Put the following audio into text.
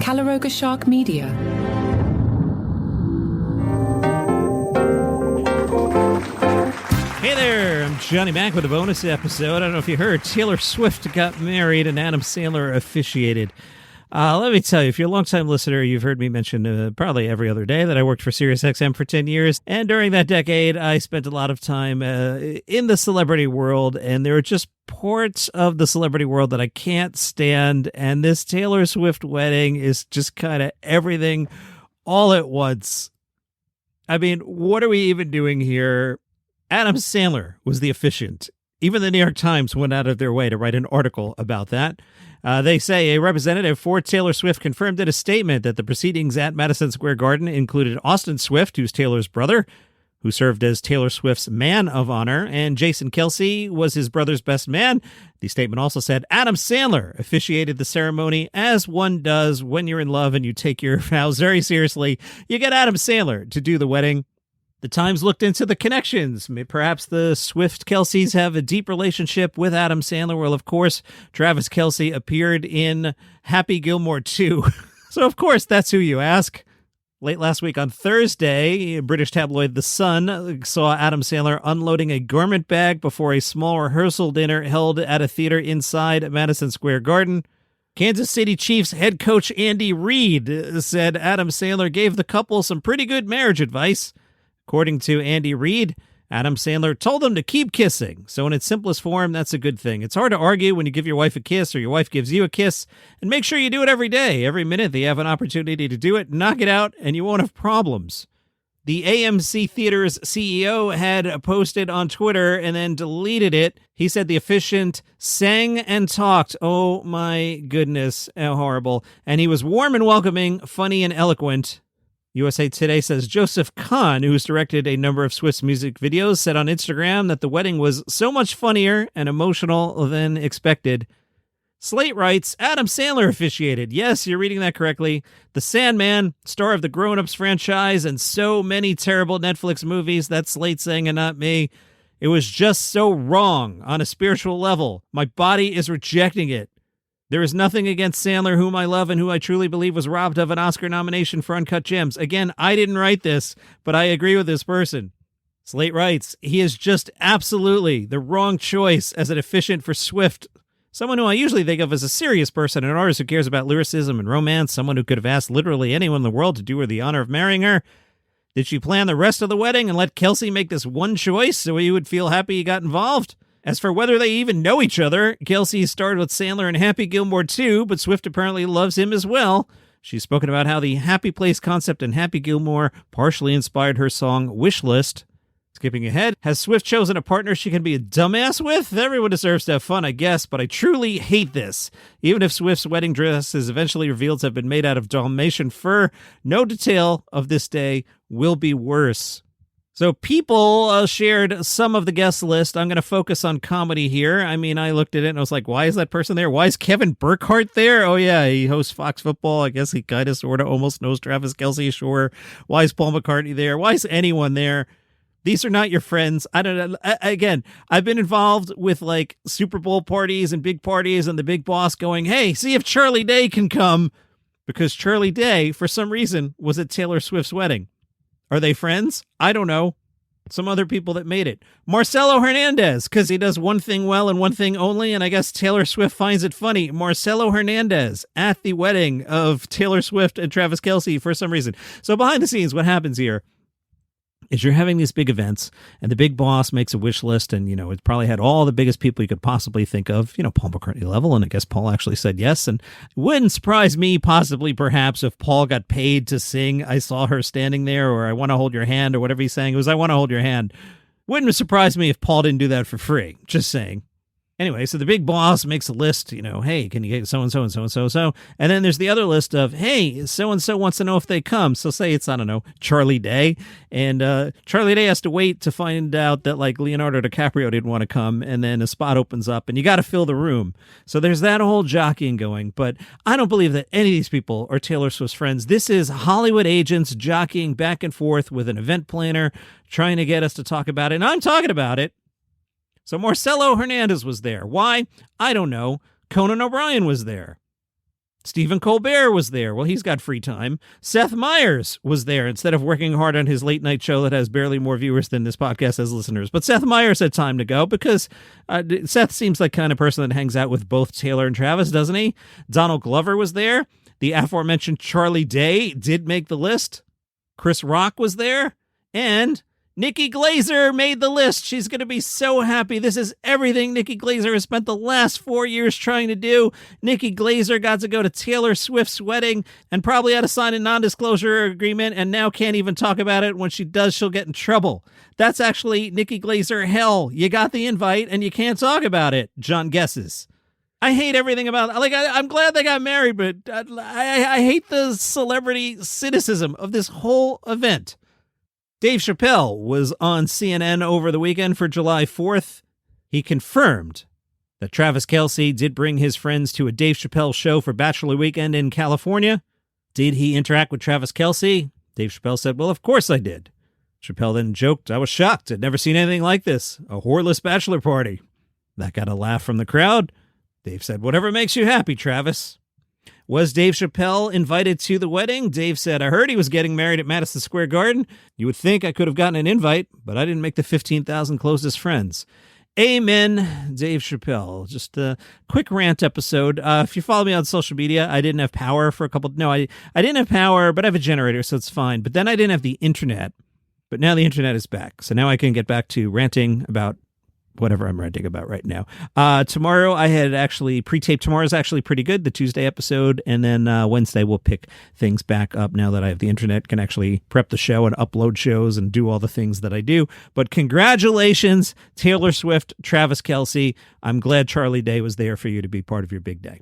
Calaroga Shark Media. Hey there, I'm Johnny Mac with a bonus episode. I don't know if you heard, Taylor Swift got married and Adam Sandler officiated. Let me tell you, if you're a longtime listener, you've heard me mention probably every other day that I worked for SiriusXM for 10 years. And during that decade, I spent a lot of time in the celebrity world. And there are just parts of the celebrity world that I can't stand. And this Taylor Swift wedding is just kind of everything all at once. I mean, what are we even doing here? Adam Sandler was the officiant. Even the New York Times went out of their way to write an article about that. They say a representative for Taylor Swift confirmed in a statement that the proceedings at Madison Square Garden included Austin Swift, who's Taylor's brother, who served as Taylor Swift's man of honor, and Jason Kelce was his brother's best man. The statement also said Adam Sandler officiated the ceremony, as one does when you're in love and you take your vows very seriously. You get Adam Sandler to do the wedding. The Times looked into the connections. Perhaps the Swift-Kelces have a deep relationship with Adam Sandler. Well, of course, Travis Kelce appeared in Happy Gilmore 2. So, of course, that's who you ask. Late last week on Thursday, British tabloid The Sun saw Adam Sandler unloading a garment bag before a small rehearsal dinner held at a theater inside Madison Square Garden. Kansas City Chiefs head coach Andy Reid said Adam Sandler gave the couple some pretty good marriage advice. According to Andy Reid, Adam Sandler told them to keep kissing. So in its simplest form, that's a good thing. It's hard to argue when you give your wife a kiss or your wife gives you a kiss. And make sure you do it every day. Every minute they have an opportunity to do it, knock it out, and you won't have problems. The AMC Theatres CEO had posted on Twitter and then deleted it. He said the officiant sang and talked. Oh my goodness, how horrible. And he was warm and welcoming, funny and eloquent. USA Today says Joseph Kahn, who's directed a number of Swift's music videos, said on Instagram that the wedding was so much funnier and emotional than expected. Slate writes, Adam Sandler officiated. Yes, you're reading that correctly. The Sandman, star of the Grown Ups franchise and so many terrible Netflix movies. That's Slate saying and not me. It was just so wrong on a spiritual level. My body is rejecting it. There is nothing against Sandler, whom I love and who I truly believe was robbed of an Oscar nomination for Uncut Gems. Again, I didn't write this, but I agree with this person. Slate writes, he is just absolutely the wrong choice as an officiant for Swift. Someone who I usually think of as a serious person, an artist who cares about lyricism and romance, someone who could have asked literally anyone in the world to do her the honor of marrying her. Did she plan the rest of the wedding and let Kelce make this one choice so he would feel happy he got involved? As for whether they even know each other, Kelce starred with Sandler in Happy Gilmore 2, but Swift apparently loves him as well. She's spoken about how the Happy Place concept in Happy Gilmore partially inspired her song Wish List. Skipping ahead, has Swift chosen a partner she can be a dumbass with? Everyone deserves to have fun, I guess, but I truly hate this. Even if Swift's wedding dress is eventually revealed to have been made out of Dalmatian fur, no detail of this day will be worse. So people shared some of the guest list. I'm going to focus on comedy here. I mean, I looked at it and I was like, why is that person there? Why is Kevin Burkhardt there? Oh, yeah, he hosts Fox Football. I guess he kind of sort of almost knows Travis Kelce, sure. Why is Paul McCartney there? Why is anyone there? These are not your friends. I don't know. Again, I've been involved with like Super Bowl parties and big parties and the big boss going, hey, see if Charlie Day can come, because Charlie Day, for some reason, was at Taylor Swift's wedding. Are they friends? I don't know. Some other people that made it. Marcelo Hernandez, because he does one thing well and one thing only, and I guess Taylor Swift finds it funny. Marcelo Hernandez at the wedding of Taylor Swift and Travis Kelce for some reason. So behind the scenes, what happens here is you're having these big events, and the big boss makes a wish list, and, you know, it probably had all the biggest people you could possibly think of, you know, Paul McCartney level, and I guess Paul actually said yes, and it wouldn't surprise me, possibly, perhaps, if Paul got paid to sing I Saw Her Standing There, or I Want to Hold Your Hand, or whatever he's saying. It was I Want to Hold Your Hand. Wouldn't surprise me if Paul didn't do that for free. Just saying. Anyway, so the big boss makes a list, you know, hey, can you get so-and-so and so-and-so and so? And then there's the other list of, hey, so-and-so wants to know if they come. So say it's, I don't know, Charlie Day. And Charlie Day has to wait to find out that, like, Leonardo DiCaprio didn't want to come. And then a spot opens up and you got to fill the room. So there's that whole jockeying going. But I don't believe that any of these people are Taylor Swift's friends. This is Hollywood agents jockeying back and forth with an event planner trying to get us to talk about it. And I'm talking about it. So Marcelo Hernandez was there. Why? I don't know. Conan O'Brien was there. Stephen Colbert was there. Well, he's got free time. Seth Meyers was there instead of working hard on his late night show that has barely more viewers than this podcast has listeners. But Seth Meyers had time to go because Seth seems like the kind of person that hangs out with both Taylor and Travis, doesn't he? Donald Glover was there. The aforementioned Charlie Day did make the list. Chris Rock was there. And Nikki Glaser made the list. She's going to be so happy. This is everything Nikki Glaser has spent the last 4 years trying to do. Nikki Glaser got to go to Taylor Swift's wedding and probably had to sign a non-disclosure agreement and now can't even talk about it. When she does, she'll get in trouble. That's actually Nikki Glaser hell. You got the invite and you can't talk about it. John guesses. I hate everything about it. Like, I'm glad they got married, but I hate the celebrity cynicism of this whole event. Dave Chappelle was on CNN over the weekend for July 4th. He confirmed that Travis Kelce did bring his friends to a Dave Chappelle show for Bachelor weekend in California. Did he interact with Travis Kelce? Dave Chappelle said, well, of course I did. Chappelle then joked, I was shocked. I'd never seen anything like this. A whoreless bachelor party. That got a laugh from the crowd. Dave said, whatever makes you happy, Travis. Was Dave Chappelle invited to the wedding? Dave said, I heard he was getting married at Madison Square Garden. You would think I could have gotten an invite, but I didn't make the 15,000 closest friends. Amen, Dave Chappelle. Just a quick rant episode. If you follow me on social media, I didn't have power for a couple. No, I didn't have power, but I have a generator, so it's fine. But then I didn't have the internet. But now the internet is back. So now I can get back to ranting about whatever I'm ranting about right now. Tomorrow I had actually pre-taped. Tomorrow's actually pretty good, the Tuesday episode. And then Wednesday we'll pick things back up now that I have the internet, can actually prep the show and upload shows and do all the things that I do. But congratulations, Taylor Swift, Travis Kelce. I'm glad Charlie Day was there for you to be part of your big day.